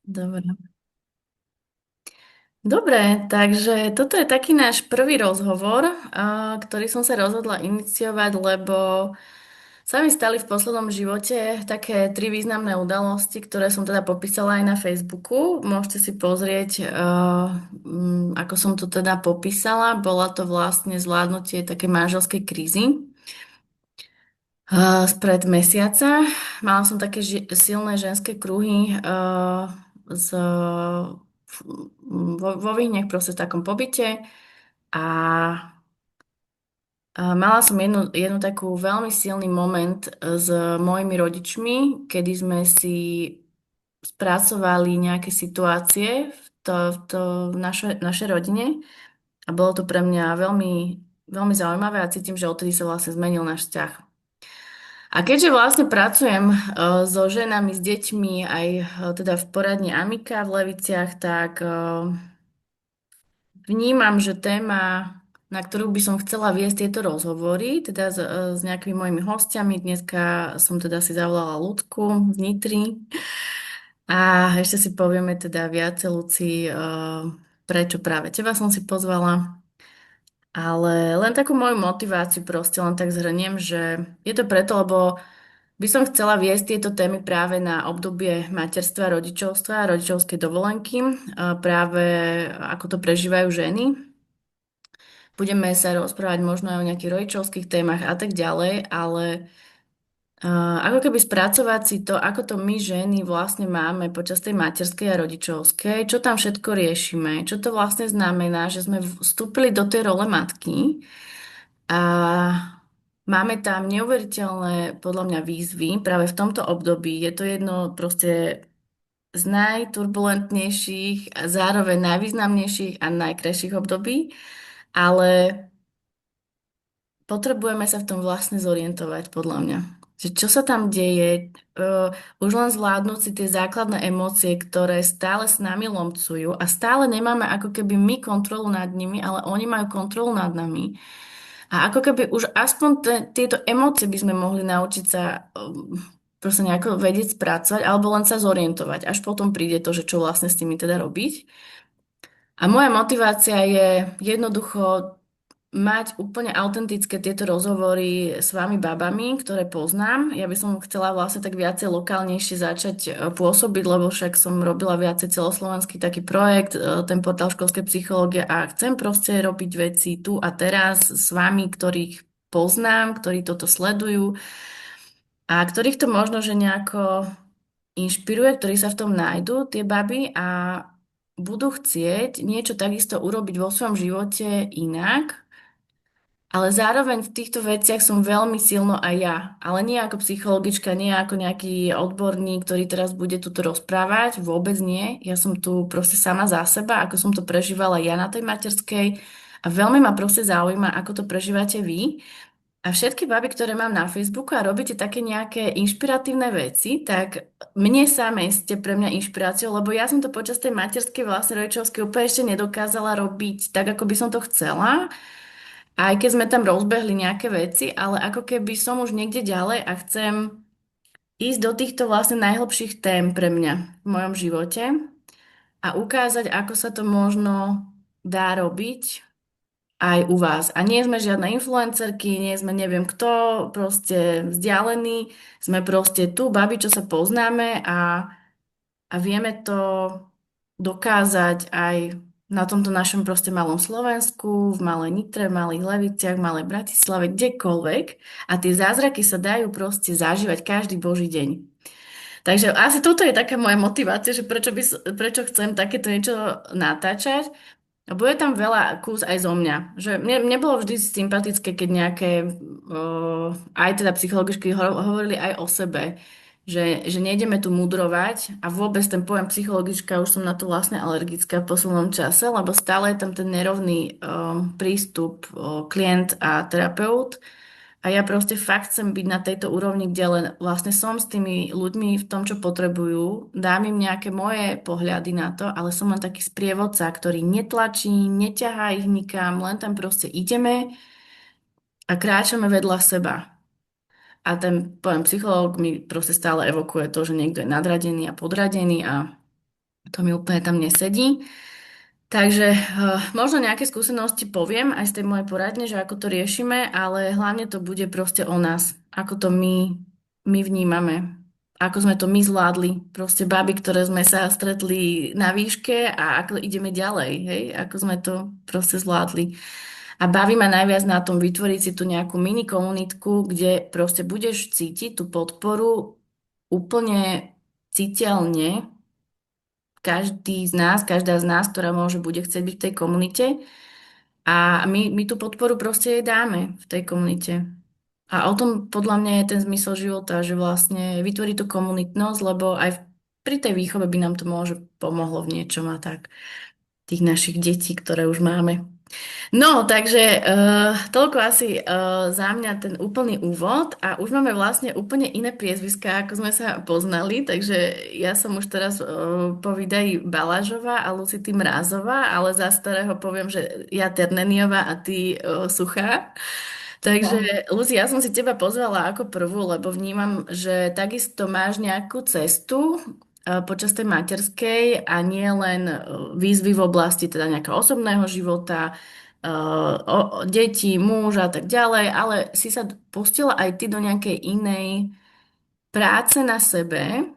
Dobre. Dobre, takže toto je taký náš prvý rozhovor, ktorý som sa rozhodla iniciovať, lebo sa mi stali v poslednom živote také tri významné udalosti, ktoré som teda popísala aj na Facebooku. Môžete si pozrieť, ako som to teda popísala. Bola to vlastne zvládnutie také manželskej krízy. Spred mesiaca mala som také silné ženské kruhy z, vo Vyhnech, proste v takom pobyte a mala som jednu takú veľmi silný moment s mojimi rodičmi, kedy sme si spracovali nejaké situácie v našej rodine a bolo to pre mňa veľmi, veľmi zaujímavé a cítim, že odtedy sa vlastne zmenil náš vzťah. A keďže vlastne pracujem so ženami, s deťmi, aj teda v poradni Amika v Leviciach, tak vnímam, že téma, na ktorú by som chcela viesť tieto rozhovory, teda s nejakými mojimi hostiami, dneska som teda si zavolala Ľudku z Nitry a ešte si povieme teda viacej, Luci, prečo práve teba som si pozvala. Ale len takú moju motiváciu proste len tak zhrniem, že je to preto, lebo by som chcela viesť tieto témy práve na obdobie materstva, rodičovstva, rodičovskej dovolenky, práve ako to prežívajú ženy. Budeme sa rozprávať možno aj o nejakých rodičovských témach a tak ďalej, ale ako keby spracovať si to, ako to my ženy vlastne máme počas tej materskej a rodičovskej, čo tam všetko riešime, čo to vlastne znamená, že sme vstúpili do tej role matky a máme tam neuveriteľné, podľa mňa, výzvy práve v tomto období. Je to jedno proste z najturbulentnejších a zároveň najvýznamnejších a najkrajších období, ale potrebujeme sa v tom vlastne zorientovať, podľa mňa. Že čo sa tam deje, už len zvládnuť si tie základné emócie, ktoré stále s nami lomcujú a stále nemáme ako keby my kontrolu nad nimi, ale oni majú kontrolu nad nami. A ako keby už aspoň tieto emócie by sme mohli naučiť sa proste nejako vedieť spracovať alebo len sa zorientovať. Až potom príde to, že čo vlastne s tými teda robiť. A moja motivácia je jednoducho mať úplne autentické tieto rozhovory s vami babami, ktoré poznám. Ja by som chcela vlastne tak viacej lokálnejšie začať pôsobiť, lebo však som robila viacej celoslovenský taký projekt, ten portál školskej psychológie a chcem proste robiť veci tu a teraz s vami, ktorých poznám, ktorí toto sledujú a ktorých to možno, že nejako inšpiruje, ktorí sa v tom nájdú, tie baby a budú chcieť niečo takisto urobiť vo svojom živote inak, ale zároveň v týchto veciach som veľmi silno aj ja. Ale nie ako psychologička, nie ako nejaký odborník, ktorý teraz bude tu rozprávať. Vôbec nie. Ja som tu proste sama za seba, ako som to prežívala ja na tej materskej. A veľmi ma proste zaujíma, ako to prežívate vy. A všetky baby, ktoré mám na Facebooku a robíte také nejaké inšpiratívne veci, tak mne samej ste pre mňa inšpiráciou, lebo ja som to počas tej materskej vlastne rodičovskej úplne ešte nedokázala robiť tak, ako by som to chcela. Aj keď sme tam rozbehli nejaké veci, ale ako keby som už niekde ďalej a chcem ísť do týchto vlastne najhlbších tém pre mňa v mojom živote a ukázať, ako sa to možno dá robiť aj u vás. A nie sme žiadne influencerky, nie sme neviem kto, proste vzdialení, sme proste tu, babi, čo sa poznáme a vieme to dokázať aj na tomto našom proste malom Slovensku, v malej Nitre, v malých Leviciach, v malej Bratislave, kdekoľvek. A tie zázraky sa dajú proste zažívať každý boží deň. Takže asi toto je taká moja motivácia, že prečo chcem takéto niečo natáčať. A bude tam veľa kús aj zo mňa. Že mne bolo vždy sympatické, keď nejaké, aj teda psychologičky hovorili aj o sebe. Že nejdeme tu mudrovať a vôbec ten pojem psychologička, už som na to vlastne alergická v poslednom čase, lebo stále je tam ten nerovný prístup klient a terapeut. A ja proste fakt chcem byť na tejto úrovni, kde len vlastne som s tými ľuďmi v tom, čo potrebujú, dám im nejaké moje pohľady na to, ale som len taký sprievodca, ktorý netlačí, neťahá ich nikam, len tam proste ideme a kráčame vedľa seba. A ten pojem psychológ mi proste stále evokuje to, že niekto je nadradený a podradený a To mi úplne tam nesedí. Takže možno nejaké skúsenosti poviem aj z tej mojej poradne, že ako to riešime, ale hlavne to bude proste o nás, ako to my vnímame, ako sme to my zvládli, proste baby, ktoré sme sa stretli na výške a ako ideme ďalej, hej, ako sme to proste zvládli. A baví ma najviac na tom vytvoriť si tu nejakú mini komunitku, kde proste budeš cítiť tú podporu úplne citeľne, každý z nás, každá z nás, ktorá môže, bude chcieť byť v tej komunite. A my tú podporu proste jej dáme v tej komunite. A o tom podľa mňa je ten zmysel života, že vlastne vytvorí tú komunitnosť, lebo aj pri tej výchove by nám to môže pomohlo v niečom a tak. Tých našich detí, ktoré už máme. No, takže toľko asi za mňa ten úplný úvod a už máme vlastne úplne iné priezviská, ako sme sa poznali, takže ja som už teraz po výdaji Balážová a Lucity Mrázová, ale za starého poviem, že ja Terneniová a ty Suchá. Takže, Luci, ja som si teba pozvala ako prvú, lebo vnímam, že takisto máš nejakú cestu počas tej materskej a nie len výzvy v oblasti teda nejakého osobného života, deti, muž a tak ďalej, ale si sa pustila aj ty do nejakej inej práce na sebe,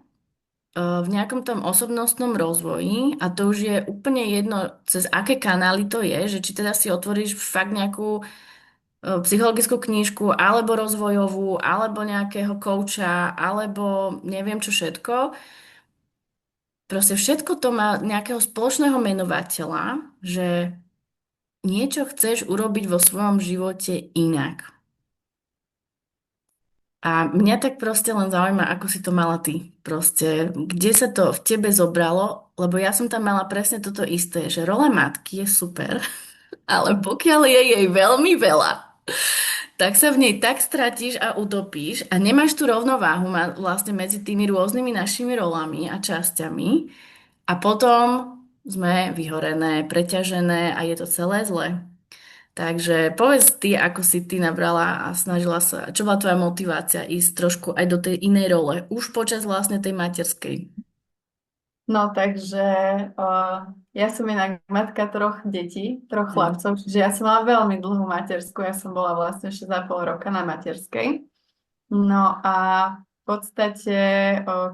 v nejakom tom osobnostnom rozvoji a to už je úplne jedno, cez aké kanály to je, že či teda si otvoríš fakt nejakú psychologickú knížku, alebo rozvojovú, alebo nejakého kouča, alebo neviem čo všetko. Proste všetko to má nejakého spoločného menovateľa, že niečo chceš urobiť vo svojom živote inak. A mňa tak proste len zaujíma, ako si to mala ty. Proste, kde sa to v tebe zobralo, lebo ja som tam mala presne toto isté, že rola matky je super, ale pokiaľ je jej veľmi veľa, tak sa v nej tak stratíš a utopíš a nemáš tú rovnováhu vlastne medzi tými rôznymi našimi rolami a časťami a potom sme vyhorené, preťažené a je to celé zle. Takže povedz ty, ako si ty nabrala a snažila sa, čo bola tvoja motivácia ísť trošku aj do tej inej role, už počas vlastne tej materskej. No takže ja som inak matka troch detí, troch Mhm. chlapcov, čiže ja som mala veľmi dlhú matersku, ja som bola vlastne 6,5 roka na materskej. No a v podstate,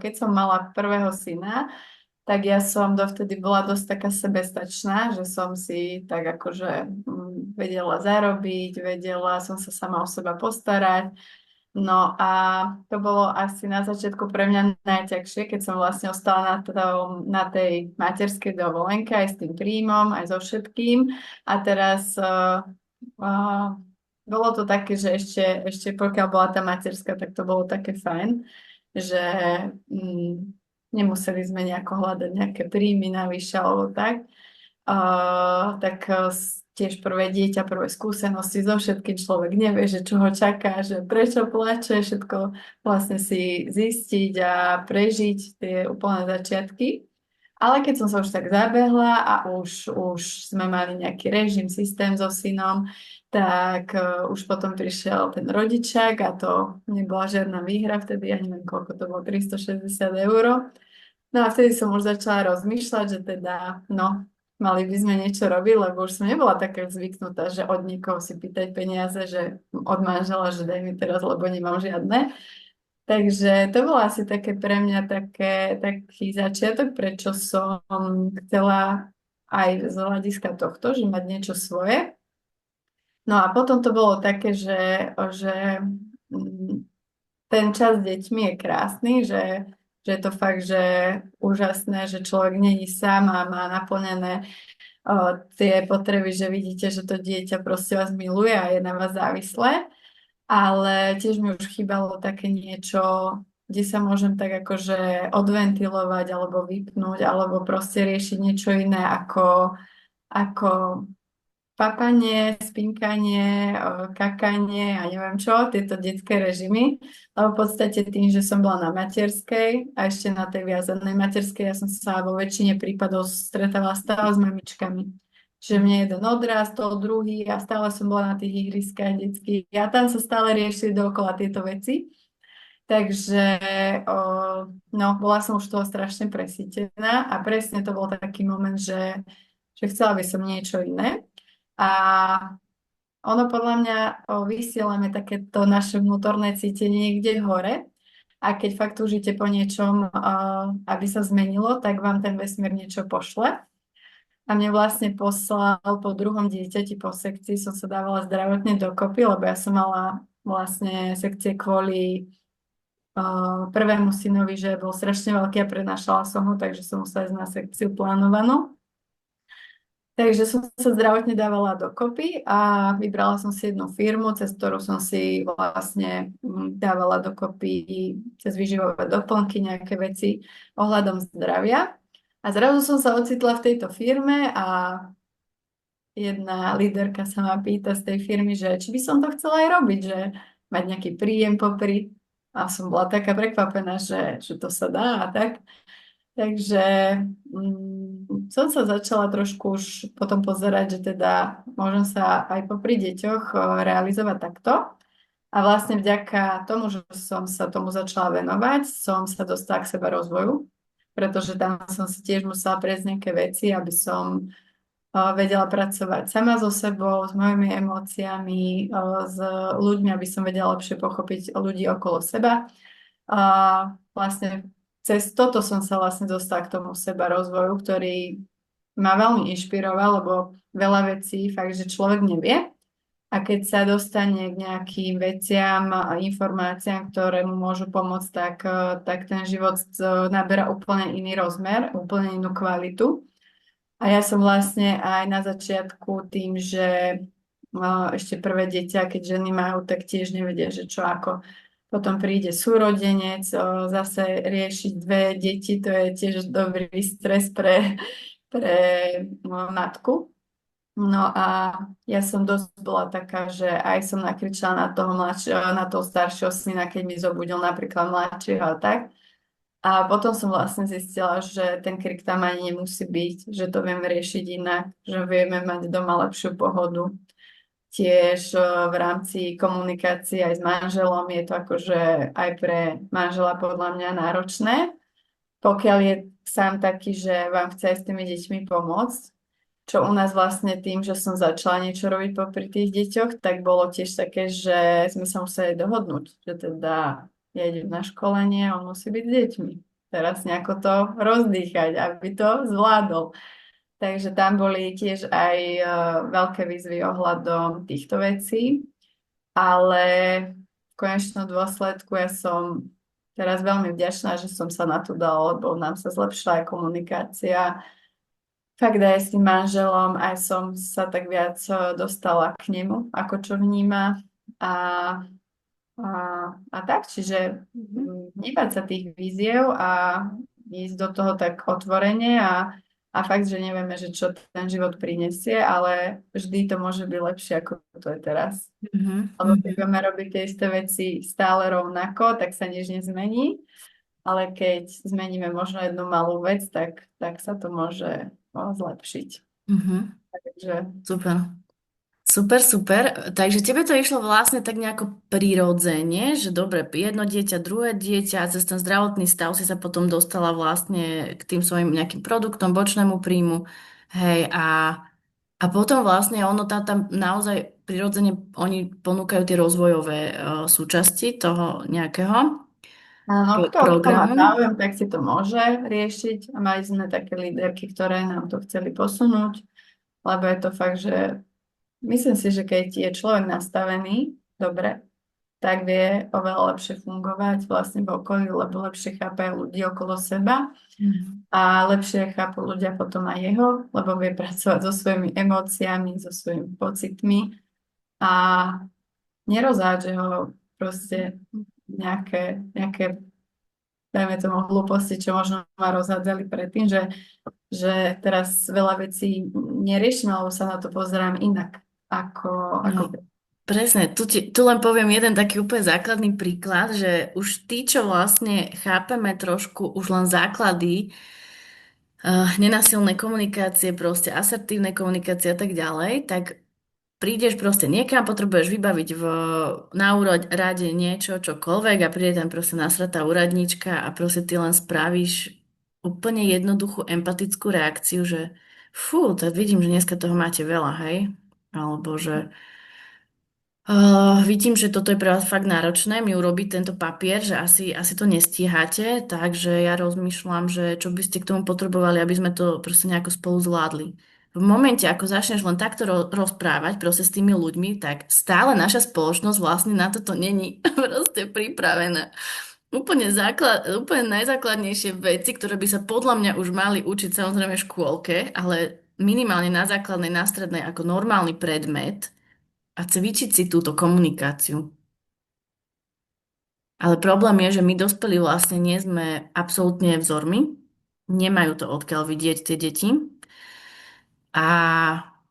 keď som mala prvého syna, tak ja som dovtedy bola dosť taká sebestačná, že som si tak akože vedela zarobiť, vedela som sa sama o seba postarať. No a to bolo asi na začiatku pre mňa najťažšie, keď som vlastne ostala na tej materskej dovolenke aj s tým príjmom, aj so všetkým. A teraz bolo to také, že ešte pokiaľ bola tá materská, tak to bolo také fajn, že nemuseli sme nejako hľadať nejaké príjmy navyše alebo tak. Tiež prvé dieťa, prvé skúsenosti so všetkým človek nevie, že čo ho čaká, že prečo plače, všetko vlastne si zistiť a prežiť tie úplné začiatky. Ale keď som sa už tak zabehla a už sme mali nejaký režim, systém so synom, tak už potom prišiel ten rodičák a to nebola žiadna výhra, vtedy ja neviem, koľko to bolo, 360 eur. No a vtedy som už začala rozmýšľať, že teda, no, mali by sme niečo robiť, lebo už som nebola taká zvyknutá, že od niekoho si pýtať peniaze, že od manžela, že daj mi teraz, lebo nemám žiadne. Takže to bolo asi také pre mňa taký začiatok, prečo som chcela aj z hľadiska tohto, že mať niečo svoje. No a potom to bolo také, že mm, ten čas s deťmi je krásny, že je to fakt, že úžasné, že človek není sám a má naplnené tie potreby, že vidíte, že to dieťa proste vás miluje a je na vás závislé. Ale tiež mi už chýbalo také niečo, kde sa môžem tak akože odventilovať alebo vypnúť, alebo proste riešiť niečo iné ako papanie, spinkanie, kakanie a neviem čo, tieto detské režimy. Lebo v podstate tým, že som bola na materskej a ešte na tej viazanej materskej, ja som sa vo väčšine prípadov stretávala stále s mamičkami. Čiže mne jeden odrastol, druhý a stále som bola na tých ihriskách detských. A tam sa stále riešili dookola tieto veci. Takže o, no, bola som už toho strašne presítená a presne to bol taký moment, že chcela by som niečo iné. A ono podľa mňa vysielame takéto naše vnútorné cítenie niekde hore a keď fakt túžite po niečom, aby sa zmenilo, tak vám ten vesmír niečo pošle. A mne vlastne poslal po druhom dieťati po sekcii, som sa dávala zdravotne dokopy, lebo ja som mala vlastne sekcie kvôli prvému synovi, že bol strašne veľký a prenášala som ho, takže som musela ísť na sekciu plánovanú. Takže som sa zdravotne dávala dokopy a vybrala som si jednu firmu, cez ktorú som si vlastne dávala dokopy cez výživové doplnky nejaké veci ohľadom zdravia. A zrazu som sa ocitla v tejto firme a jedna líderka sa ma pýta z tej firmy, že či by som to chcela aj robiť, že mať nejaký príjem popri. A som bola taká prekvapená, že to sa dá a tak. Takže som sa začala trošku už potom pozerať, že teda môžem sa aj popri deťoch realizovať takto. A vlastne vďaka tomu, že som sa tomu začala venovať, som sa dostala k seba rozvoju, pretože tam som si tiež musela prejsť nejaké veci, aby som vedela pracovať sama so sebou, s mojimi emóciami, s ľuďmi, aby som vedela lepšie pochopiť ľudí okolo seba. A vlastne cez toto som sa vlastne dostala k tomu seba rozvoju, ktorý ma veľmi inšpiroval, lebo veľa vecí fakt, že človek nevie. A keď sa dostane k nejakým veciam a informáciám, ktoré mu môžu pomôcť, tak ten život naberá úplne iný rozmer, úplne inú kvalitu. A ja som vlastne aj na začiatku tým, že ešte prvé dieťa, keď ženy majú, tak tiež nevedia, že čo ako. Potom príde súrodenec, zase riešiť dve deti, to je tiež dobrý stres pre matku. No a ja som dosť bola taká, že aj som nakričala na toho na toho staršieho syna, keď mi zobudil napríklad mladšieho a tak. A potom som vlastne zistila, že ten krik tam ani nemusí byť, že to vieme riešiť inak, že vieme mať doma lepšiu pohodu. Tiež v rámci komunikácie aj s manželom je to akože aj pre manžela podľa mňa náročné. Pokiaľ je sám taký, že vám chce aj s tými deťmi pomôcť, čo u nás vlastne tým, že som začala niečo robiť popri tých deťoch, tak bolo tiež také, že sme sa museli dohodnúť, že teda ja idem na školenie a on musí byť s deťmi. Teraz nejako to rozdýchať, aby to zvládol. Takže tam boli tiež aj veľké výzvy ohľadom týchto vecí, ale v konečnom dôsledku ja som teraz veľmi vďačná, že som sa na to dala, lebo nám sa zlepšila aj komunikácia. Fakt aj s tým manželom, aj som sa tak viac dostala k nemu, ako čo vníma. A, a, a tak, čiže nebať sa tých víziev a ísť do toho tak otvorene a fakt, že nevieme, že čo ten život prinesie, ale vždy to môže byť lepšie, ako to je teraz. Lebo keď budeme robiť tie isté veci stále rovnako, tak sa nič nezmení. Ale keď zmeníme možno jednu malú vec, tak sa to môže zlepšiť. Takže Super. Super, super. Takže tebe to išlo vlastne tak nejako prirodzene, že dobre, jedno dieťa, druhé dieťa a cez ten zdravotný stav si sa potom dostala vlastne k tým svojim nejakým produktom, bočnému príjmu. Hej, a potom vlastne ono tam naozaj prirodzene oni ponúkajú tie rozvojové súčasti toho nejakého áno, kto má programu. záujem, tak si to môže riešiť. A mali sme také líderky, ktoré nám to chceli posunúť, lebo je to fakt, že myslím si, že keď je človek nastavený dobre, tak vie oveľa lepšie fungovať vlastne v okolí, lebo lepšie chápe ľudí okolo seba a lepšie chápu ľudia potom aj jeho, lebo vie pracovať so svojimi emóciami, so svojimi pocitmi a nerozhádže ho proste nejaké dajme tomu hlúposti, čo možno ma rozhádzali predtým, že teraz veľa vecí neriešim, alebo sa na to pozerám inak, ako No, presne, tu len poviem jeden taký úplne základný príklad, že už tí, čo vlastne chápeme trošku už len základy nenasilnej komunikácie, proste asertívnej komunikácie a tak ďalej, tak prídeš proste niekam, potrebuješ vybaviť na úrade niečo, čokoľvek a príde tam proste nasratá úradníčka a proste ty len spravíš úplne jednoduchú empatickú reakciu, že fú, tak vidím, že dneska toho máte veľa, hej? Alebo že vidím, že toto je pre vás fakt náročné mi urobiť tento papier, že asi to nestíhate, takže ja rozmýšľam, že čo by ste k tomu potrebovali, aby sme to proste nejako spolu zvládli. V momente, ako začneš len takto rozprávať proste s tými ľuďmi, tak stále naša spoločnosť vlastne na toto není proste pripravená. Úplne najzákladnejšie veci, ktoré by sa podľa mňa už mali učiť samozrejme v škôlke, ale minimálne na základnej, na strednej ako normálny predmet, a cvičiť si túto komunikáciu. Ale problém je, že my dospelí vlastne nie sme absolútne vzormi, nemajú to odkiaľ vidieť tie deti a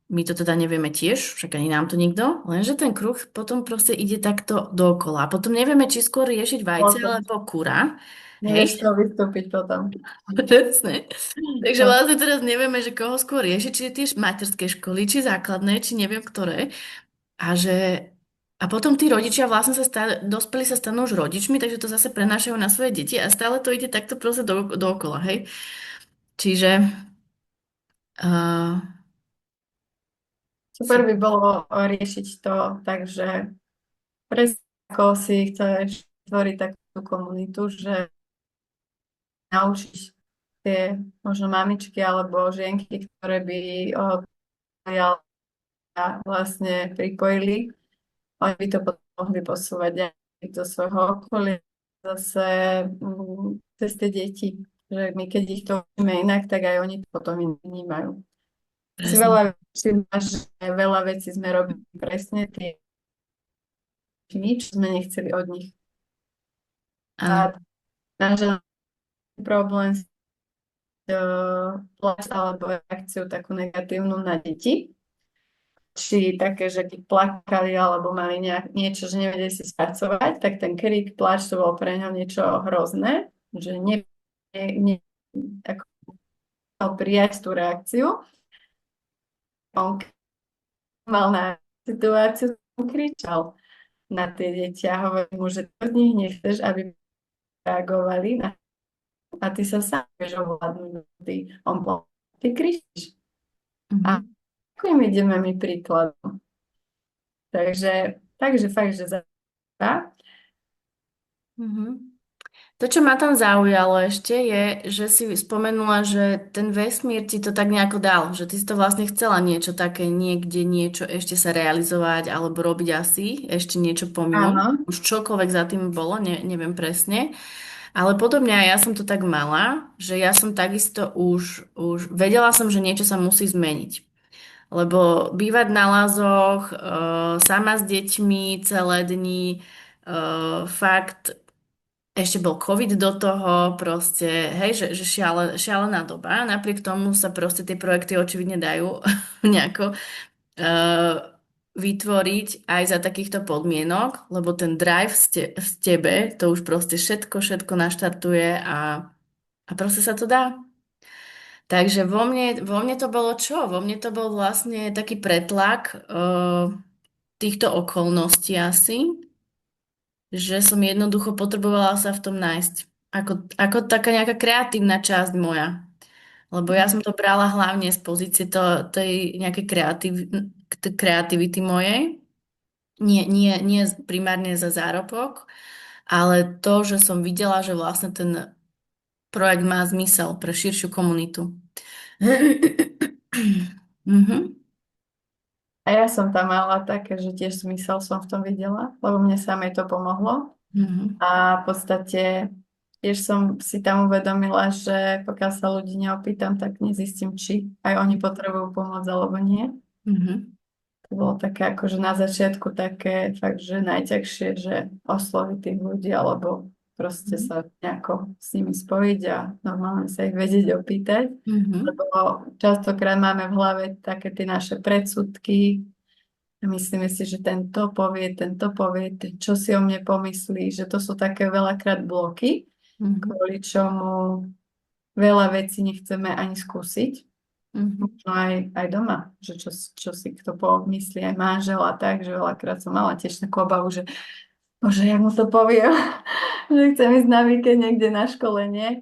my to teda nevieme tiež, však ani nám to nikto, lenže ten kruh potom proste ide takto dookola. A potom nevieme, či skôr riešiť vajce Potom alebo kura. nevieš Hej, to vystúpiť potom. presne. Takže No, vlastne teraz nevieme, že koho skôr riešiť, či tie materské školy, či základné, či neviem ktoré. A že a potom tí rodičia vlastne dospelí sa stanú už rodičmi, takže to zase prenášajú na svoje deti a stále to ide takto proste dookola, hej. Čiže uh, super si, by bolo riešiť to tak, že presne ako si chceš tvoriť takú komunitu, že naučíš tie možno mamičky alebo žienky, ktoré by o, vlastne pripojili, oni by to potom mohli posúvať ďalej do svojho okolia, zase cez tie deti, že my keď ich to učíme inak, tak aj oni to potom inak vnímajú. Si presne. veľa vecí máš, že veľa vecí sme robili presne tie nič sme nechceli od nich. Áno. A náš problém s pláč alebo reakciu takú negatívnu na deti, či také, že keď plakali alebo mali niečo, že nevedeli si spracovať, tak ten krik, pláč, to bolo pre ňo niečo hrozné, že ne, ako mal prijať tú reakciu. On mal na situáciu, on kričal na tie deti a hovorí mu, že od nich nechceš, aby reagovali na a ty sa sám vieš ovládnuť. On povedal, ty kričíš. A Mhm. ako im ideme my príkladom? Takže fakt, že za Mhm. To, čo ma tam zaujalo ešte, je, že si spomenula, že ten vesmír ti to tak nejako dal, že ty si to vlastne chcela niečo také, niekde niečo ešte sa realizovať alebo robiť asi, ešte niečo pomimo. áno, Už čokoľvek za tým bolo, neviem presne. Ale podobne aj ja som to tak mala, že ja som takisto už vedela som, že niečo sa musí zmeniť. Lebo bývať na lázoch, sama s deťmi celé dni, fakt ešte bol COVID do toho, proste, hej, že šialená doba. Napriek tomu sa proste tie projekty očividne dajú nejako vytvoriť aj za takýchto podmienok, lebo ten drive v tebe, to už proste všetko naštartuje a proste sa to dá. Takže vo mne to bolo čo? Vo mne to bol vlastne taký pretlak týchto okolností asi, že som jednoducho potrebovala sa v tom nájsť. Ako taká nejaká kreatívna časť moja. Lebo ja som to brala hlavne z pozície tej nejakej kreativity mojej. Nie primárne za zárobok, ale to, že som videla, že vlastne ten projekt má zmysel pre širšiu komunitu. Mhm, a ja som tam mala také, že tiež zmysel som v tom videla, lebo mne samej to pomohlo. mhm, A v podstate tiež som si tam uvedomila, že pokiaľ sa ľudí neopýtam, tak nezistím, či aj oni potrebujú pomoc alebo nie. mhm, To bolo také akože na začiatku také fakt, že najťažšie, že osloviť tých ľudí alebo proste mhm, sa nejako s nimi spojiť a normálne sa ich vedieť opýtať. mhm, Lebo častokrát máme v hlave také tie naše predsudky a myslíme si, že tento povie, čo si o mne pomyslí, že to sú také veľakrát bloky, mhm, kvôli čomu veľa vecí nechceme ani skúsiť. Mhm. Možno aj doma, že čo si kto pomyslí, aj manžel a tak, že veľakrát som mala tiež takú obavu, že bože, jak mu to poviem, že chcem ísť na víkend niekde na školenie,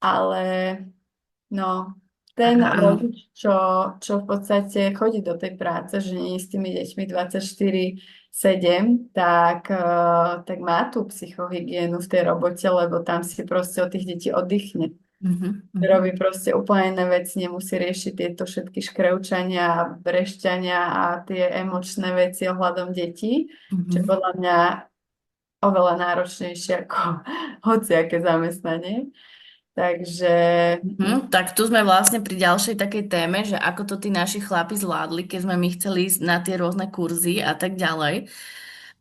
ale no, ten Áno. rodič, čo v podstate chodí do tej práce, že nie je s tými deťmi 24/7, tak má tú psychohygienu v tej robote, lebo tam si proste od tých detí oddychne. Mhm. Robí Mhm. proste úplne iné veci, nemusí riešiť tieto všetky škreučania, brešťania a tie emočné veci ohľadom detí, čo je Mhm. podľa mňa oveľa náročnejšie ako hociaké zamestnanie. Takže Tak tu sme vlastne pri ďalšej takej téme, že ako to tí naši chlapi zvládli, keď sme my chceli ísť na tie rôzne kurzy a tak ďalej.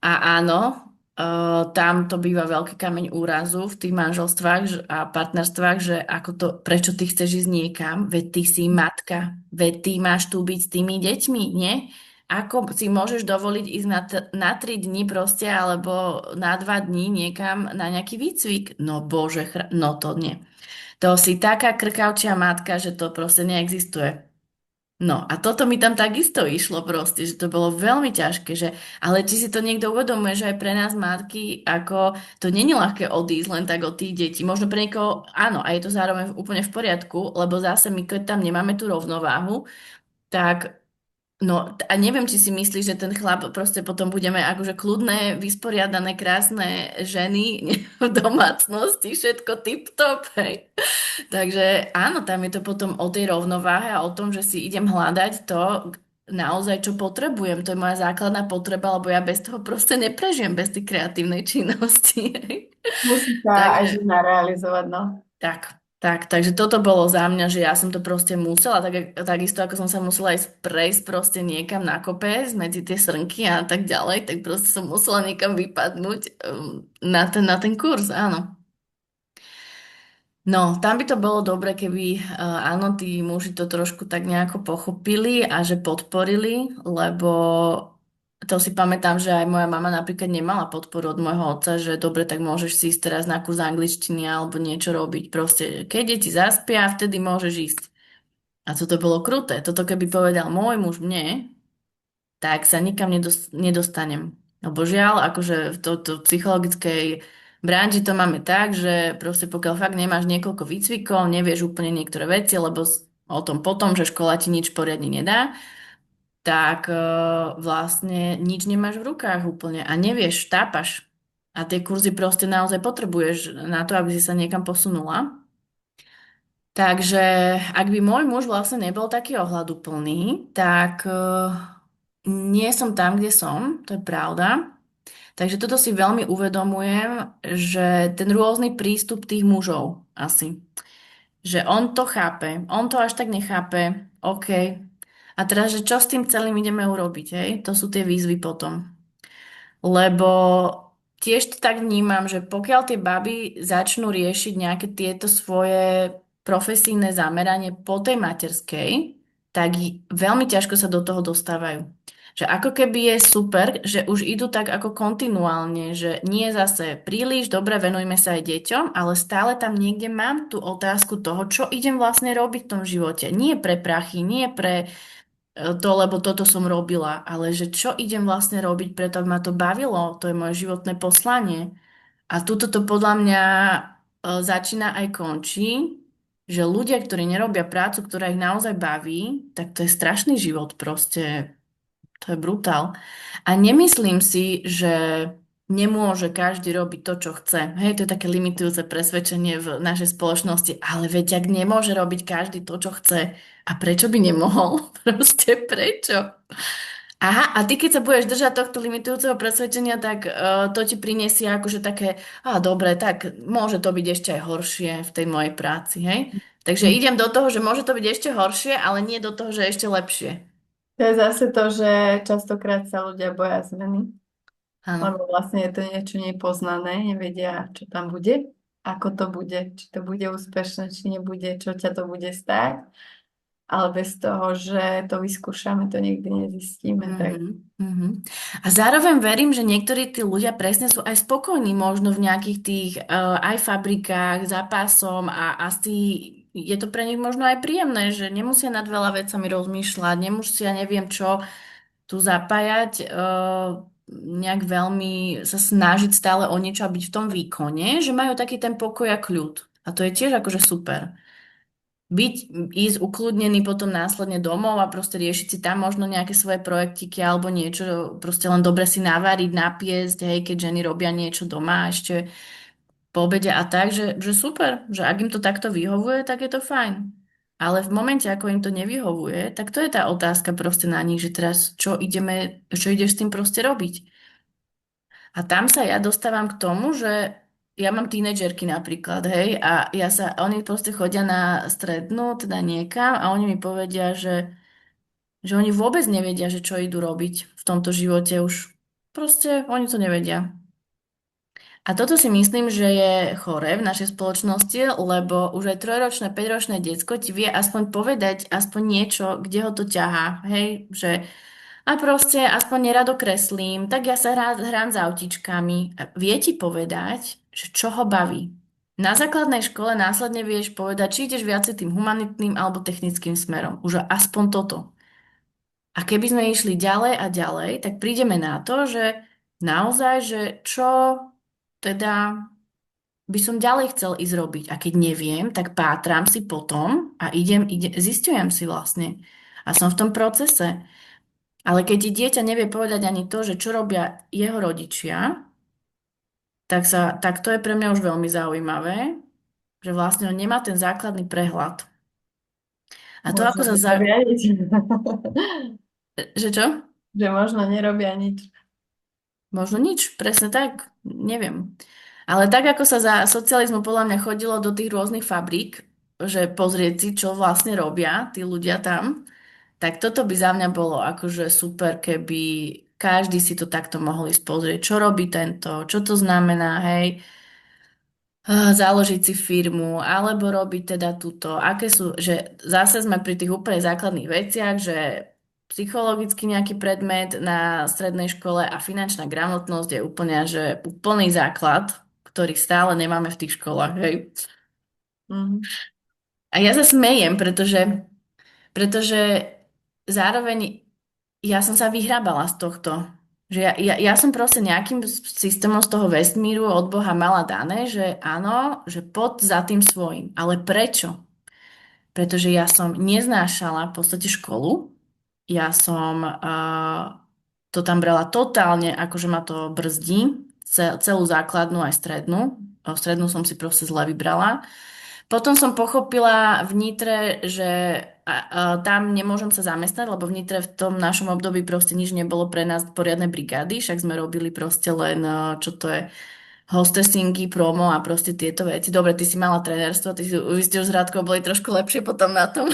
A áno, tam to býva veľký kameň úrazu v tých manželstvách a partnerstvách, že ako to, prečo ty chceš ísť niekam, veď ty si matka, veď ty máš tu byť s tými deťmi, nie? Ako si môžeš dovoliť ísť na 3 dní proste, alebo na 2 dní niekam na nejaký výcvik? No bože, no to nie. To si taká krkavčia matka, že to proste neexistuje. No a toto mi tam takisto išlo proste, že to bolo veľmi ťažké, že ale či si to niekto uvedomuje, že aj pre nás matky, ako to není ľahké odísť len tak od tých detí. Možno pre niekoho áno, a je to zároveň úplne v poriadku, lebo zase my keď tam nemáme tú rovnováhu, tak no a neviem, či si myslíš, že ten chlap proste potom budeme akože kľudné, vysporiadané, krásne ženy v domácnosti, všetko tip-top, hej. Takže áno, tam je to potom o tej rovnováhe a o tom, že si idem hľadať to naozaj, čo potrebujem. To je moja základná potreba, lebo ja bez toho proste neprežijem, bez tej kreatívnej činnosti. hej. musí sa aj Takže žena realizovať, no. takže toto bolo za mňa, že ja som to proste musela, takisto ako som sa musela ísť prejsť proste niekam na kopec medzi tie srnky a tak ďalej, tak proste som musela niekam vypadnúť na ten kurz, áno. No, tam by to bolo dobre, keby áno, tí muži to trošku tak nejako pochopili a že podporili, lebo to si pamätám, že aj moja mama napríklad nemala podporu od môjho otca, že dobre, tak môžeš si ísť teraz na kurz angličtiny alebo niečo robiť. Proste, keď deti zaspia, vtedy môžeš ísť. A toto bolo kruté. Toto keby povedal môj muž mne, tak sa nikam nedostanem. Lebo žiaľ, akože v psychologickej branži to máme tak, že proste pokiaľ fakt nemáš niekoľko výcvikov, nevieš úplne niektoré veci, lebo o tom potom, že škola ti nič poriadne nedá, tak vlastne nič nemáš v rukách úplne a nevieš, štápaš. A tie kurzy proste naozaj potrebuješ na to, aby si sa niekam posunula. Takže ak by môj muž vlastne nebol taký ohľaduplný, tak nie som tam, kde som, to je pravda. Takže toto si veľmi uvedomujem, že ten rôzny prístup tých mužov asi. Že on to chápe, on to až tak nechápe, OK. A teraz, že čo s tým celým ideme urobiť, hej? To sú tie výzvy potom. Lebo tiež to tak vnímam, že pokiaľ tie baby začnú riešiť nejaké tieto svoje profesijné zameranie po tej materskej, tak veľmi ťažko sa do toho dostávajú. Že ako keby je super, že už idú tak ako kontinuálne, že nie zase príliš, dobre, venujme sa aj deťom, ale stále tam niekde mám tú otázku toho, čo idem vlastne robiť v tom živote. Nie pre prachy, nie pre to, lebo toto som robila, ale že čo idem vlastne robiť, preto aby ma to bavilo, to je moje životné poslanie. A tuto to podľa mňa začína aj končí, že ľudia, ktorí nerobia prácu, ktorá ich naozaj baví, tak to je strašný život proste. To je brutál. A nemyslím si, že nemôže každý robiť to, čo chce. Hej, to je také limitujúce presvedčenie v našej spoločnosti. Ale veď, ak nemôže robiť každý to, čo chce, a prečo by nemohol? Proste prečo? Aha, a ty keď sa budeš držať tohto limitujúceho presvedčenia, tak to ti prinesie akože také, dobre, tak môže to byť ešte aj horšie v tej mojej práci, hej? Takže idem do toho, že môže to byť ešte horšie, ale nie do toho, že ešte lepšie. To je zase to, že častokrát sa ľudia boja zmeny, Áno. lebo vlastne je to niečo nepoznané, nevedia, čo tam bude, ako to bude, či to bude úspešné, či nebude, čo ťa to bude stáť, ale bez toho, že to vyskúšame, to nikdy nezistíme. Tak Mhm, mhm. A zároveň verím, že niektorí tí ľudia presne sú aj spokojní možno v nejakých tých aj fabrikách za pásom a asi je to pre nich možno aj príjemné, že nemusia nad veľa vecami rozmýšľať, nemusia neviem čo tu zapájať, nejak veľmi sa snažiť stále o niečo a byť v tom výkone, že majú taký ten pokoj a kľud. A to je tiež akože super. Byť, ísť ukludnený potom následne domov a proste riešiť si tam možno nejaké svoje projektiky alebo niečo, proste len dobre si navariť, napiesť, hej, keď ženy robia niečo doma ešte po obede a tak, že super, že ak im to takto vyhovuje, tak je to fajn. Ale v momente, ako im to nevyhovuje, tak to je tá otázka proste na nich, že teraz čo ideš s tým proste robiť. A tam sa ja dostávam k tomu, že ja mám tínedžerky napríklad, hej, a oni proste chodia na strednú, teda niekam a oni mi povedia, že oni vôbec nevedia, že čo idú robiť v tomto živote už. Proste oni to nevedia. A toto si myslím, že je chore v našej spoločnosti, lebo už aj trojročné, päťročné decko ti vie aspoň povedať aspoň niečo, kde ho to ťahá. Hej, že a proste aspoň nerado kreslím, tak ja sa hrám s autičkami. A vie ti povedať, že čo ho baví. Na základnej škole následne vieš povedať, či ideš viacej tým humanitným alebo technickým smerom. Už aspoň toto. A keby sme išli ďalej a ďalej, tak prídeme na to, že naozaj, že čo teda by som ďalej chcel ísť robiť. A keď neviem, tak pátram si potom a zistujem si vlastne. A som v tom procese. Ale keď ti dieťa nevie povedať ani to, že čo robia jeho rodičia, tak to je pre mňa už veľmi zaujímavé, že vlastne on nemá ten základný prehľad. A to ako Možno sa nerobia nič. Že čo? Že možno nerobia nič. Možno nič, presne tak, neviem. Ale tak, ako sa za socializmu podľa mňa chodilo do tých rôznych fabrík, že pozrieť si, čo vlastne robia tí ľudia tam, tak toto by za mňa bolo akože super, keby každý si to takto mohol ísť pozrieť, čo robí tento, čo to znamená, hej, založiť si firmu, alebo robiť teda túto, aké sú, že zase sme pri tých úplne základných veciach, že psychologicky nejaký predmet na strednej škole a finančná gramotnosť je úplne, že úplný základ, ktorý stále nemáme v tých školách, hej. Mhm. A ja sa smejem, pretože zároveň ja som sa vyhrábala z tohto. Že ja som proste nejakým systémom z toho vesmíru od Boha mala dané, že áno, že pod za tým svojím. Ale prečo? Pretože ja som neznášala v podstate školu. Ja som to tam brala totálne, akože ma to brzdí, celú základnú aj strednú. Strednú som si proste zle vybrala. Potom som pochopila v Nitre, že tam nemôžem sa zamestnať, lebo v Nitre v tom našom období proste nič nebolo pre nás poriadne brigády, však sme robili proste len, čo to je, hostessingy, promo a proste tieto veci. Dobre, ty si mala trénerstvo, vy ste už s Radkou boli trošku lepšie potom na tom.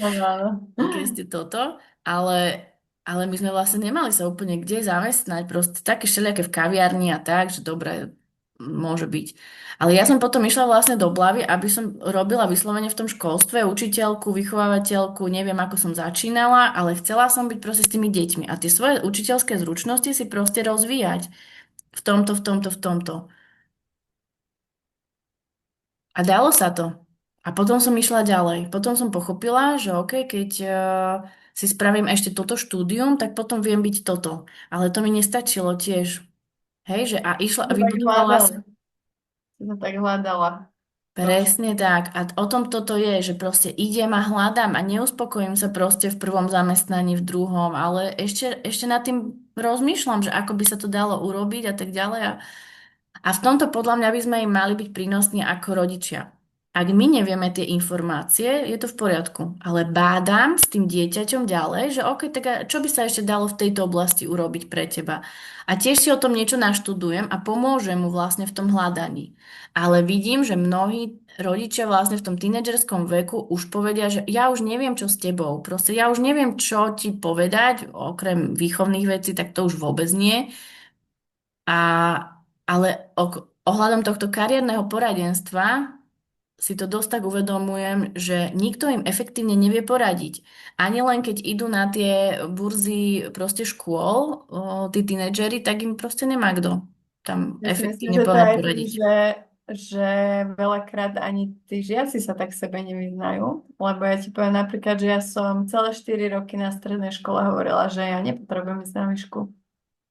Áno, áno. Keď ste toto, ale my sme vlastne nemali sa úplne kde zamestnať, proste také všelijaké v kaviarni a tak, že dobre, môže byť. Ale ja som potom išla vlastne do Blavy, aby som robila vyslovene v tom školstve, učiteľku, vychovávateľku, neviem, ako som začínala, ale chcela som byť proste s tými deťmi a tie svoje učiteľské zručnosti si proste rozvíjať v tomto. A dalo sa to. A potom som išla ďalej. Potom som pochopila, že OK, keď si spravím ešte toto štúdium, tak potom viem byť toto. Ale to mi nestačilo tiež. Hej, že a išla a To tak vybudovala hľadala. sa. To tak hľadala. To Presne tak. A o tom toto je, že proste idem a hľadám a neuspokojím sa proste v prvom zamestnaní, v druhom, ale ešte nad tým rozmýšľam, že ako by sa to dalo urobiť a tak ďalej. A v tomto podľa mňa by sme im mali byť prínosní ako rodičia. Ak my nevieme tie informácie, je to v poriadku. Ale bádam s tým dieťaťom ďalej, že OK, tak a čo by sa ešte dalo v tejto oblasti urobiť pre teba? A tiež si o tom niečo naštudujem a pomôžem mu vlastne v tom hľadaní. Ale vidím, že mnohí rodičia vlastne v tom tínedžerskom veku už povedia, že ja už neviem, čo s tebou. Proste ja už neviem, čo ti povedať, okrem výchovných vecí, tak to už vôbec nie. A, ohľadom tohto kariérneho poradenstva si to dosť tak uvedomujem, že nikto im efektívne nevie poradiť. Ani len keď idú na tie burzy proste škôl, tí tínedžeri, tak im proste nemá kto tam ja si myslím, efektívne že to je aj tým, poradiť. že že veľakrát ani tí žiaci sa tak sebe nevyznajú, lebo ja ti poviem napríklad, že ja som celé 4 roky na strednej škole hovorila, že ja nepotrebujem ísť na výšku.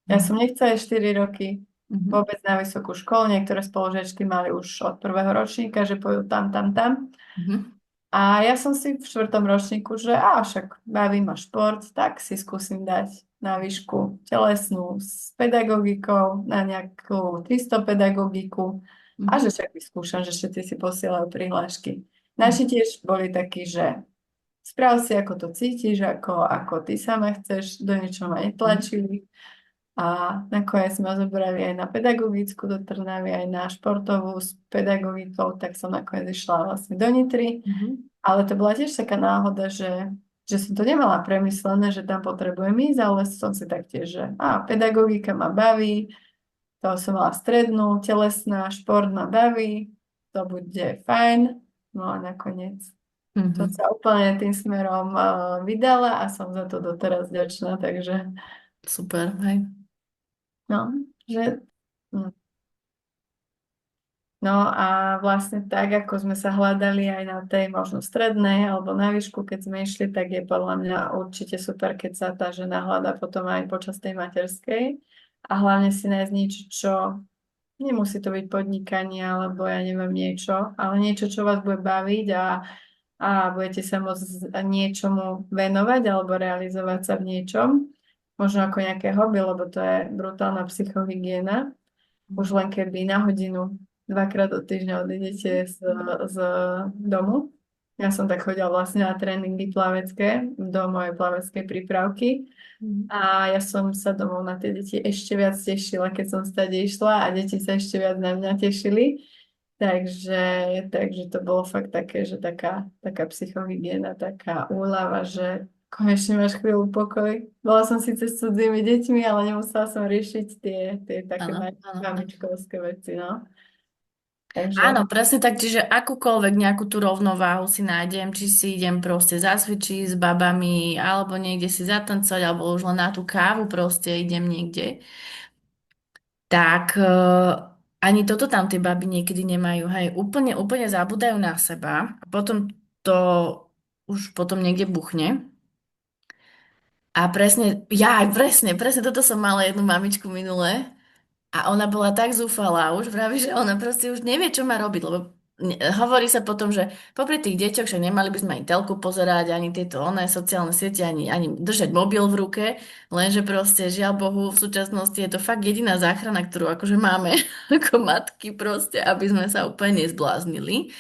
Ja som nechcela ísť 4 roky Mhm. vôbec na vysokú školu, niektoré spolužiačky mali už od prvého ročníka, že pôjdu tam, tam, tam. Mhm. A ja som si v 4. ročníku, že však baví ma šport, tak si skúsim dať na výšku telesnú s pedagogikou, na nejakú 300 pedagogiku a Mhm. že však vyskúšam, že všetci si posielajú prihlášky. Mhm. Naši tiež boli takí, že správ si, ako to cítiš, ako ty sama chceš, do ničoho ma Mhm. netlačili. A nakoniec sme ho zobrali aj na pedagogickú do Trnavy, aj na športovú s pedagogikou, tak som nakoniec išla vlastne do Nitry. Mhm. Ale to bola tiež taká náhoda, že som to nemala premyslené, že tam potrebujem ísť, ale som si taktiež, že pedagogika ma baví, to som mala strednú, telesná, šport ma baví, to bude fajn. No a nakoniec to Mhm. sa úplne tým smerom vydala a som za to doteraz vďačná, takže Super, hej. no, že hm. No a vlastne tak, ako sme sa hľadali aj na tej možno strednej alebo na výšku, keď sme išli, tak je podľa mňa určite super, keď sa tá žena hľadá potom aj počas tej materskej a hlavne si nájsť niečo, čo nemusí to byť podnikanie alebo ja neviem niečo, ale niečo, čo vás bude baviť a budete sa môcť niečomu venovať alebo realizovať sa v niečom, možno ako nejaké hobby, lebo to je brutálna psychohygiena. Už len keby na hodinu, dvakrát do týždňa odídete z domu. Ja som tak chodila vlastne na tréningy plavecké do mojej plaveckej prípravky Mhm. a ja som sa domov na tie deti ešte viac tešila, keď som stade išla a deti sa ešte viac na mňa tešili. Takže to bolo fakt také, že taká psychohygiena, taká úľava, že konečne máš chvíľu pokoj. Bola som síce s cudzými deťmi, ale nemusela som riešiť tie také Áno, áno, áno. mamičkovské veci, no. Takže Áno, presne tak, čiže akúkoľvek nejakú tú rovnováhu si nájdem, či si idem proste zacvičiť s babami, alebo niekde si zatancovať, alebo už len na tú kávu proste idem niekde, tak ani toto tam tie baby niekedy nemajú, hej, úplne, úplne zabúdajú na seba a potom to už potom niekde buchne. A presne, presne toto som mala jednu mamičku minule. A ona bola tak zúfalá, už vraví, že ona proste už nevie, čo má robiť, lebo hovorí sa potom, že popri tých deťoch, že nemali by sme ani telku pozerať, ani tieto oné sociálne siete, ani držať mobil v ruke, lenže proste, žiaľ Bohu, v súčasnosti je to fakt jediná záchrana, ktorú akože máme ako matky proste, aby sme sa úplne nezbláznili.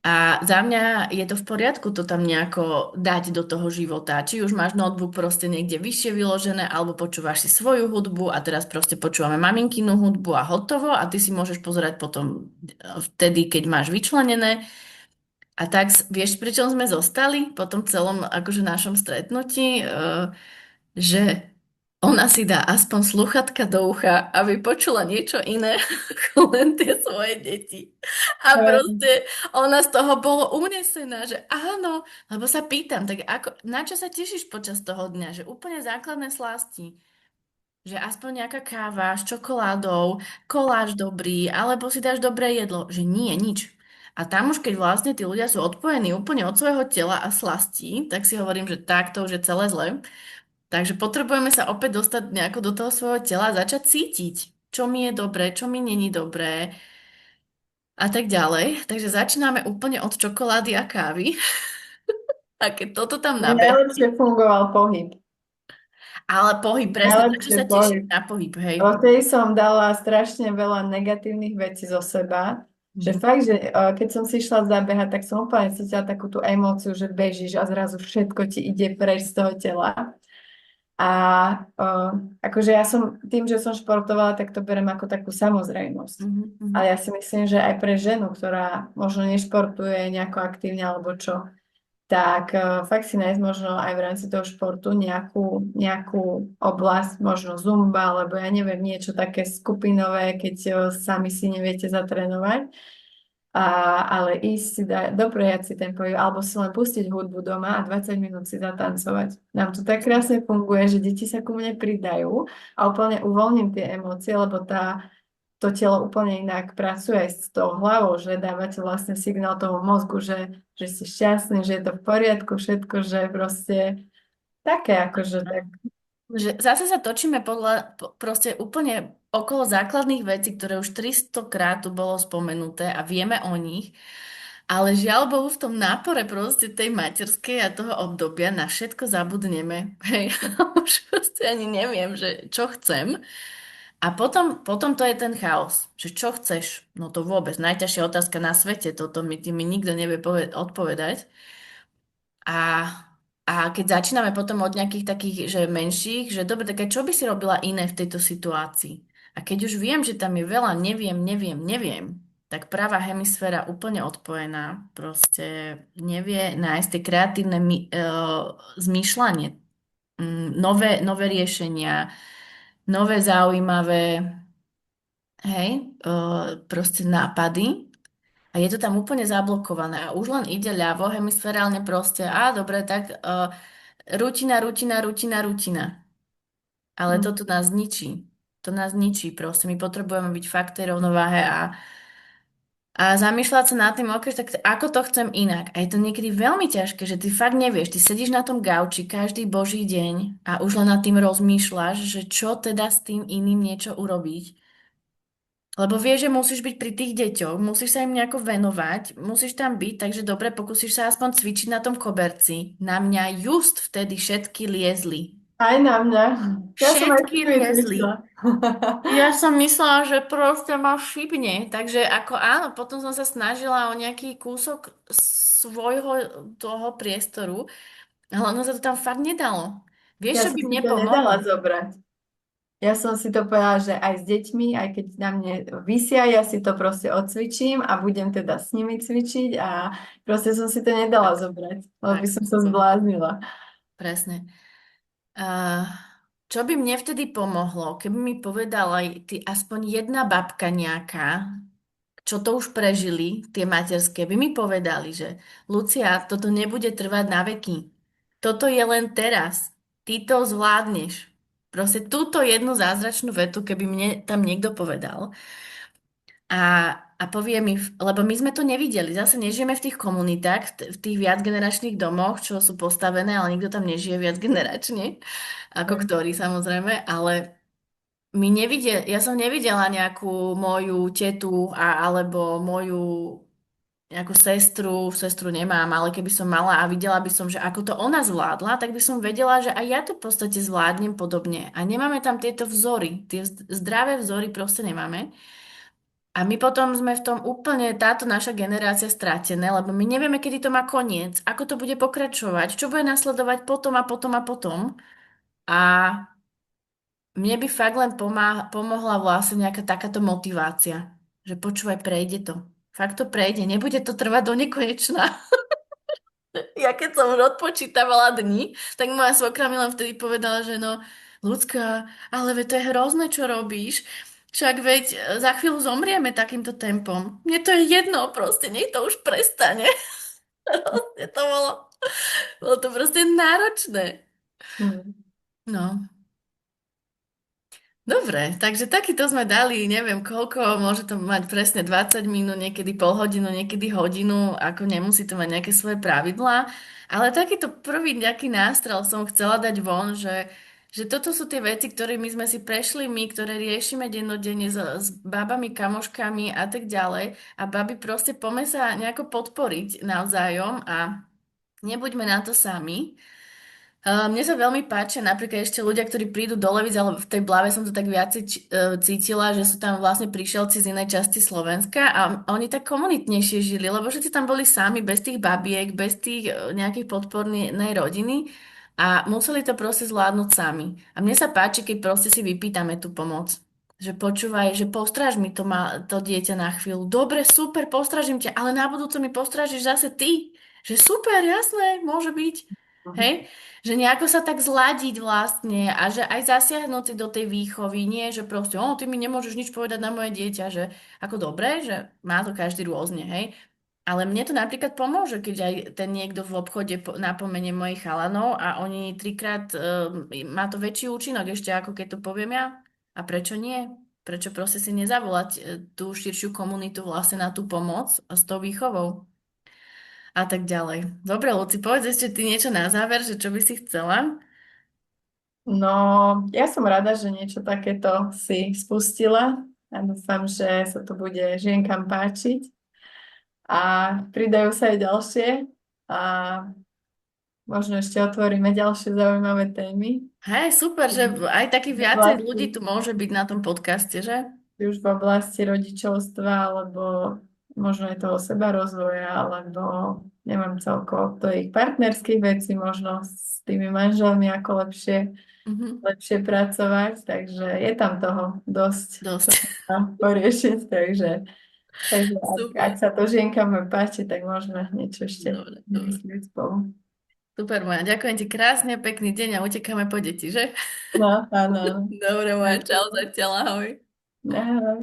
A za mňa je to v poriadku to tam nejako dať do toho života. Či už máš notebook proste niekde vyššie vyložené, alebo počúvaš si svoju hudbu a teraz proste počúvame maminkinu hudbu a hotovo a ty si môžeš pozerať potom vtedy, keď máš vyčlenené. A tak vieš, pri čom sme zostali po tom celom akože našom stretnutí? Že ona si dá aspoň sluchatka do ucha, aby počula niečo iné ako len tie svoje deti. A proste ona z toho bolo unesená, že áno, lebo sa pýtam, tak ako, na čo sa tešíš počas toho dňa? Že úplne základné slasti. Že aspoň nejaká káva s čokoládou, koláč dobrý, alebo si dáš dobré jedlo. Že nie, nič. A tam už keď vlastne tí ľudia sú odpojení úplne od svojho tela a slastí, tak si hovorím, že tak to už je celé zle. Takže potrebujeme sa opäť dostať nejako do toho svojho tela a začať cítiť, čo mi je dobré, čo mi není dobré a tak ďalej. Takže začíname úplne od čokolády a kávy. A keď toto tam mne nabehne, najlepšie fungoval pohyb. ale pohyb, presne, na čo Najlepšie sa teším pohyb. na pohyb, hej. Vtedy som dala strašne veľa negatívnych vecí zo seba, že Mhm. fakt, že keď som si išla zabehať, tak som úplne cítila takú tú emóciu, že bežíš a zrazu všetko ti ide preč z toho tela. A akože ja som, tým, že som športovala, tak to berem ako takú samozrejmosť. Mhm. Mhm. Ale ja si myslím, že aj pre ženu, ktorá možno nešportuje nejako aktívne alebo čo, tak fakt si nájsť možno aj v rámci toho športu nejakú oblasť, možno zumba, alebo ja neviem, niečo také skupinové, keď sami si neviete zatrénovať. Ale ísť si doprejať si ten pohyb, alebo si len pustiť hudbu doma a 20 minút si zatancovať. Nám to tak krásne funguje, že deti sa ku mne pridajú a úplne uvoľním tie emócie, lebo to telo úplne inak pracuje aj s tou hlavou, že dávate vlastne signál toho mozgu, že si šťastný, že je to v poriadku, všetko, že proste také akože tak. Že zase sa točíme proste úplne okolo základných vecí, ktoré už 300 krát tu bolo spomenuté a vieme o nich, ale žiaľ Bohu v tom nápore proste tej materskej a toho obdobia na všetko zabudneme. Hej, už proste ani neviem, že čo chcem. A potom to je ten chaos, že čo chceš? No to vôbec, najťažšia otázka na svete, ty mi nikto nevie odpovedať. A, a keď začíname potom od nejakých takých, že menších, že dobre, tak a čo by si robila iné v tejto situácii? A keď už viem, že tam je veľa neviem, tak pravá hemisféra úplne odpojená, proste nevie nájsť tie kreatívne zmýšľanie, nové riešenia, nové zaujímavé, hej, proste nápady. A je to tam úplne zablokované a už len ide ľavo hemisferálne proste. Dobre, tak rutina. Ale Hm. toto nás ničí. To nás ničí proste. My potrebujeme byť fakt v tej rovnováhe a zamýšľať sa nad tým, ok, tak ako to chcem inak. A je to niekedy veľmi ťažké, že ty fakt nevieš. Ty sedíš na tom gauči každý boží deň a už len nad tým rozmýšľaš, že čo teda s tým iným niečo urobiť. Lebo vieš, že musíš byť pri tých deťoch, musíš sa im nejako venovať, musíš tam byť, takže dobre, pokúsiš sa aspoň cvičiť na tom koberci. Na mňa just vtedy všetky liezli. Aj na mňa. Ja som aj s Všetky nimi liezli. prišla. Ja som myslela, že proste ma šibne. Takže ako áno, potom som sa snažila o nejaký kúsok svojho toho priestoru, ale ono sa to tam fakt nedalo. Vieš, Ja čo som by si mne to nedala pomohlo? zobrať. Ja som si to povedala, že aj s deťmi, aj keď na mne vysia, ja si to proste odcvičím a budem teda s nimi cvičiť a proste som si to nedala Tak, zobrať, lebo by tak, som sa zbláznila. presne. A čo by mne vtedy pomohlo, keby mi povedala aj ty aspoň jedna babka nejaká, čo to už prežili, tie materské, by mi povedali, že Lucia, toto nebude trvať na veky. Toto je len teraz. Ty to zvládneš. Proste túto jednu zázračnú vetu, keby mne tam niekto povedal. A povie mi, lebo my sme to nevideli, zase nežijeme v tých komunitách, v tých viacgeneračných domoch, čo sú postavené, ale nikto tam nežije viacgeneračne, ako ktorý samozrejme, ale ja som nevidela nejakú moju tetu alebo moju nejakú sestru nemám, ale keby som mala a videla by som, že ako to ona zvládla, tak by som vedela, že aj ja to v podstate zvládnem podobne. A nemáme tam tieto vzory, tie zdravé vzory proste nemáme. A my potom sme v tom úplne, táto naša generácia stratené, lebo my nevieme, kedy to má koniec, ako to bude pokračovať, čo bude nasledovať potom a potom a potom. A mne by fakt len pomohla vlastne nejaká takáto motivácia, že počúvaj, prejde to. Fakt to prejde, nebude to trvať do nekonečna. Ja keď som už odpočítavala dni, tak moja svokra mi len vtedy povedala, že no, ľudská, ale veď to je hrozné, čo robíš. Však veď za chvíľu zomrieme takýmto tempom. Mne to je jedno, proste, nech to už prestane. Proste to bolo to proste náročné. Hmm. No. Dobre, takže takýto sme dali, neviem koľko, môže to mať presne 20 minút, niekedy pol hodinu, niekedy hodinu, ako nemusí to mať nejaké svoje pravidlá, ale takýto prvý nejaký nástrel som chcela dať von, že toto sú tie veci, ktorými sme si prešli my, ktoré riešime dennodenne s babami, kamoškami a tak ďalej a babi proste poďme sa nejako podporiť navzájom a nebuďme na to sami. Mne sa veľmi páčia napríklad ešte ľudia, ktorí prídu do Levíc, ale v tej Blave som to tak viacej cítila, že sú tam vlastne prišielci z inej časti Slovenska a oni tak komunitnejšie žili, lebo všetci tam boli sami, bez tých babiek, bez tých nejakých podpornej rodiny a museli to proste zvládnuť sami. A mne sa páči, keď proste si vypýtame tú pomoc. Že počúvaj, že postráž mi to dieťa na chvíľu. Dobre, super, postrážim ťa, ale na budúco mi postrážiš zase ty. Že super, jasné, môže byť. Hej? Že nejako sa tak zladiť vlastne a že aj zasiahnuť si do tej výchovy, nie, že proste, ty mi nemôžeš nič povedať na moje dieťa, že ako dobre, že má to každý rôzne, hej. Ale mne to napríklad pomôže, keď aj ten niekto v obchode napomenie mojich chalanov a oni trikrát má to väčší účinok ešte ako keď to poviem ja. A prečo nie? Prečo proste si nezavolať tú širšiu komunitu vlastne na tú pomoc a s tou výchovou a tak ďalej. Dobre, Luci, povedz ešte ty niečo na záver, že čo by si chcela? No, ja som rada, že niečo takéto si spustila a dúfam, že sa to bude žienkam páčiť a pridajú sa aj ďalšie a možno ešte otvoríme ďalšie zaujímavé témy. Hej, super, že aj taký V viacej ľudí oblasti, tu môže byť na tom podcaste, že? či už v oblasti rodičovstva, alebo možno aj toho sebarozvoja, alebo neviem celkovo to ich partnerských vecí, možno s tými manželmi, ako Mhm. lepšie pracovať, takže je tam toho dosť, čo Dosť. sa poriešiť, takže ak Super. sa to žienkam páči, tak môžeme niečo ešte Dobre, dobre. vymyslieť spolu. Super, moja. Ďakujem ti krásne, pekný deň a utekáme po deti, že? No, áno, Dobre, moja. áno. Čau zatiaľ, ahoj. Ahoj.